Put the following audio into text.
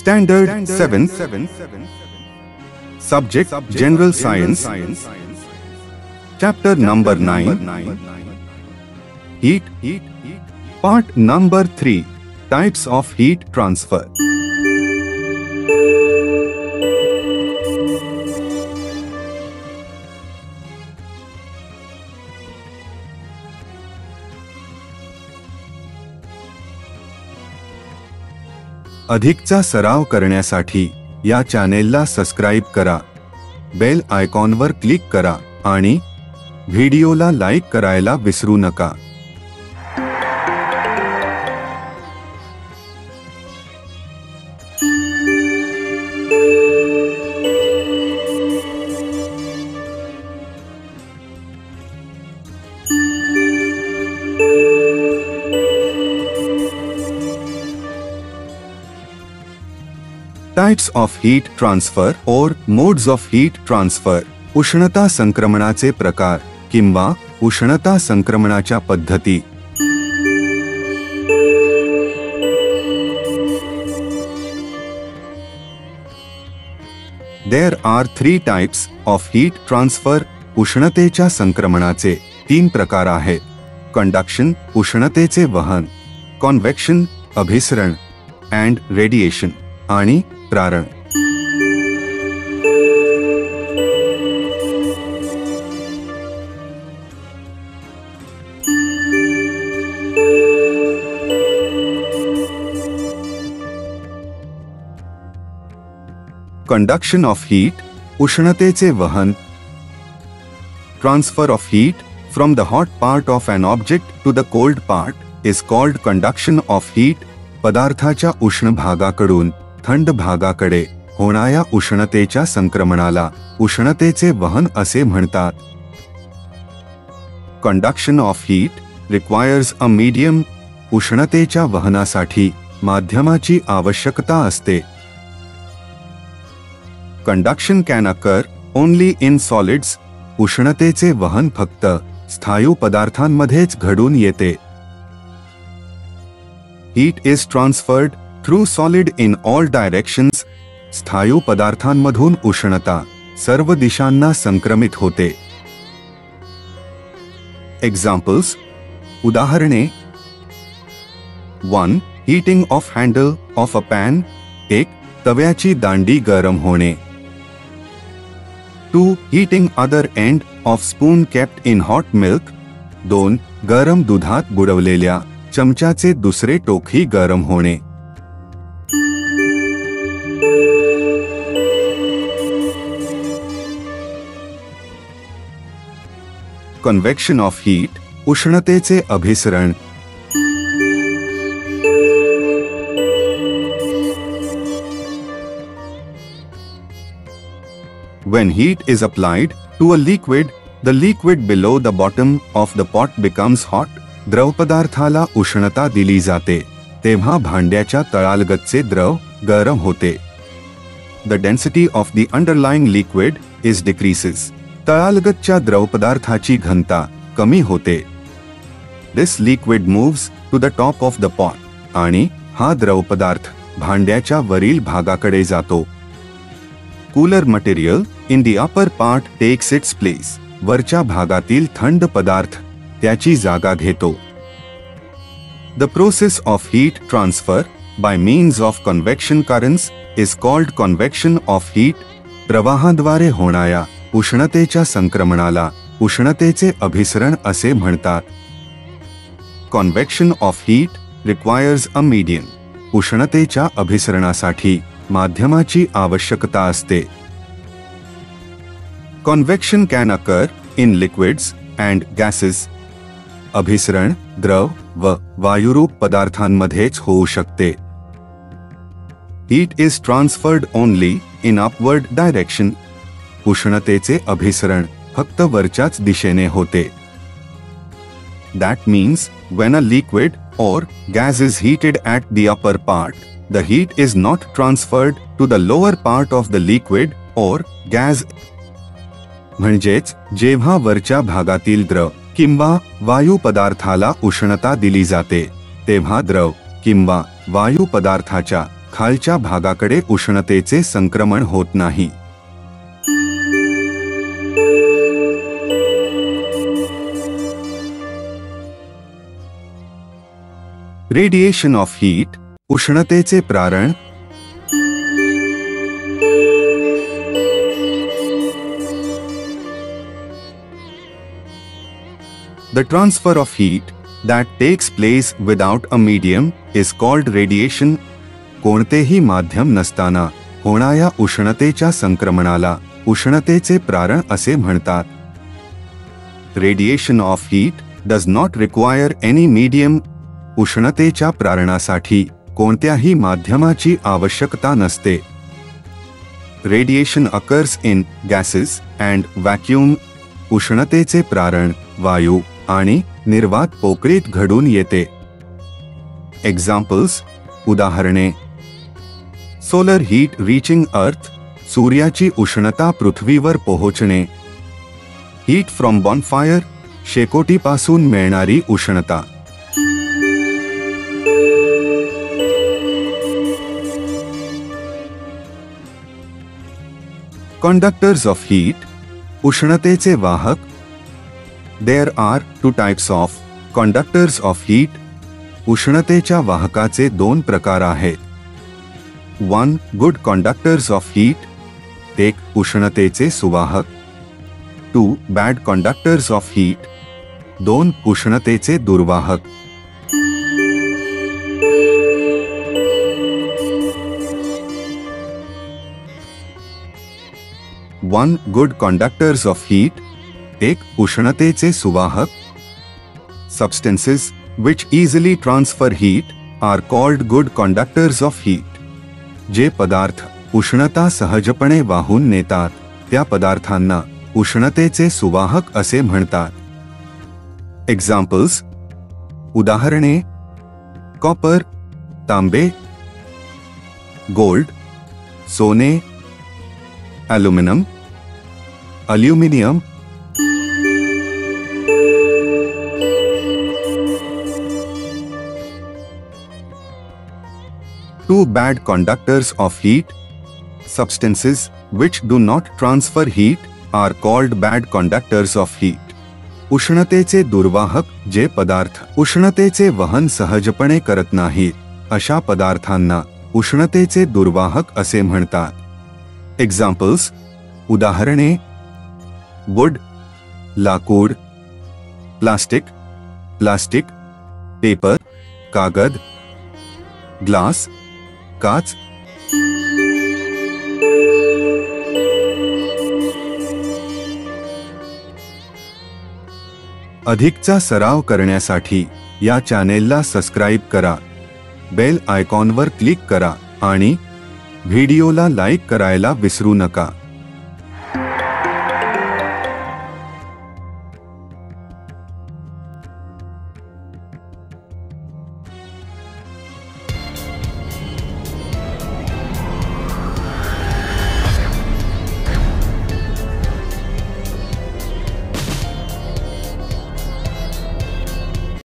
Standard 7. Subject General Science. Chapter number 9. Heat. Part number 3. Types of heat transfer. अधिकचा सराव करण्यासाठी या चॅनेलला सबस्क्राइब करा, बेल आयकॉनवर क्लिक करा आणि व्हिडिओला लाईक करायला विसरू नका. Types of heat transfer or modes of heat transfer. उष्णता संक्रमणाचे प्रकार किंवा उष्णता संक्रमणाच्या पद्धती. There are 3 types of heat transfer. उष्णतेच्या संक्रमणाचे 3 प्रकार आहेत. कंडक्शन उष्णतेचे वहन, कॉन्वेक्शन अभिसरण and रेडिएशन आणि प्रारण. कंडक्शन ऑफ हीट उष्णतेचे वहन. Transfer of heat from the hot part of an object to the cold part is called conduction of heat. पदार्थाच्या उष्ण भागाकडून थंड भागाकडे होणाऱ्या उष्णतेच्या संक्रमणाला उष्णतेचे वहन असे म्हणतात. Conduction of heat requires a medium. उष्णतेच्या वहनासाठी माध्यमाची आवश्यकता असते. Conduction can occur only in solids. उष्णतेचे वहन फक्त स्थायू पदार्थांमध्येच घडून येते. Heat is transferred through solid in all directions. स्थायू पदार्थांमधून उष्णता सर्व दिशांना संक्रमित होते. एक्झाम्पल्स उदाहरणे. 1. Heating of handle of a pan. 1. तव्याची दांडी गरम होणे. 2. Heating other end of spoon kept in hot milk. 2. गरम दुधात बुडवलेल्या चमच्याचे दुसरे टोकही गरम होणे. कन्वेक्शन ऑफ हीट उष्णतेचे अभिसरण. When heat is applied to a liquid, the liquid below the bottom of the pot becomes hot. द्रवपदार्थाला उष्णता दिली जाते तेव्हा भांड्याच्या तळालगतचे द्रव गरम होते. The density of the underlying liquid is decreases. तळालगतच्या द्रवपदार्थाची घनता कमी होते. This liquid moves to the top of the pot. आणि हा द्रवपदार्थ भांड्याच्या वरील भागाकडे जातो. Cooler material in the upper part takes its place. वरच्या भागातील थंड पदार्थ त्याची जागा घेतो. The process of heat transfer by means of convection currents is called convection of heat. प्रवाहाद्वारे होणाऱ्या उष्णतेच्या संक्रमणाला उष्णतेचे अभिसरण असे म्हणतात. Convection of heat requires a medium. उष्णतेच्या अभिसरणासाठी माध्यमाची आवश्यकता असते. Convection can occur in liquids and gases. अभिसरण द्रव व वायुरूप पदार्थांमध्येच होऊ शकते. Heat is transferred only in upward direction. उष्णतेचे अभिसरण फक्त वरच्याच दिशेने होते. That means when a liquid or gas is heated at the upper part, the heat is not transferred to the lower part of the liquid or gas. म्हणजेच जेव्हा वरच्या भागातील द्रव किंवा वायू पदार्थाला उष्णता दिली जाते तेव्हा द्रव किंवा वायू पदार्थाच्या खालच्या भागाकडे उष्णतेचे संक्रमण होत नाही. रेडिएशन ऑफ हीट, उष्णतेचे प्रारण. The transfer of heat that takes place without a medium is called radiation. कोणतेही माध्यम नसताना होणाऱ्या उष्णतेच्या संक्रमणाला उष्णतेचे प्रारण असे म्हणतात. Radiation of heat does not require any medium. उष्णतेच्या प्रारणासाठी कोणत्याही माध्यमाची आवश्यकता नसते. Radiation occurs in gases and vacuum. उष्णतेचे प्रारण वायू आणि निर्वात पोकळीत घडून येते. एक्झाम्पल्स, उदाहरणे. सोलर हीट रीचिंग अर्थ, सूर्याची उष्णता पृथ्वीवर पोहोचणे. हीट फ्रॉम बॉनफायर, शेकोटीपासून मिळणारी उष्णता. कंडक्टर्स ऑफ हीट, उष्णतेचे वाहक. There are two types of conductors of heat. उष्णतेच्या वाहकाचे दोन प्रकार आहेत. 1. Good conductors of heat. एक उष्णतेचे सुवाहक. 2. Bad conductors of heat. दोन उष्णतेचे दुर्वाहक. One good conductors of heat. एक उष्णतेचे सुवाहक. Substances which easily transfer heat are called good conductors of heat. जे पदार्थ उष्णता सहजपणे वाहून नेतात त्या पदार्थांना उष्णतेचे सुवाहक असे म्हणतात. एक्झाम्पल्स, उदाहरणे. कॉपर, तांबे. गोल्ड, सोने. Aluminium, aluminium. Two bad conductors of heat. Substances which do not transfer heat are called bad conductors of heat. उष्णतेचे दुर्वाहक जे पदार्थ उष्णतेचे वहन सहजपणे करत नाहीत अशा पदार्थांना उष्णतेचे दुर्वाहक असे म्हणतात. एक्झाम्पल्स, उदाहरणे. वुड, लाकूड. Plastic, plastic. पेपर, कागद. ग्लास, काच. अधिकचा सराव करण्यासाठी या चॅनेलला सबस्क्राइब करा, बेल आयकॉनवर क्लिक करा आणि व्हिडिओला लाईक करायला विसरू नका.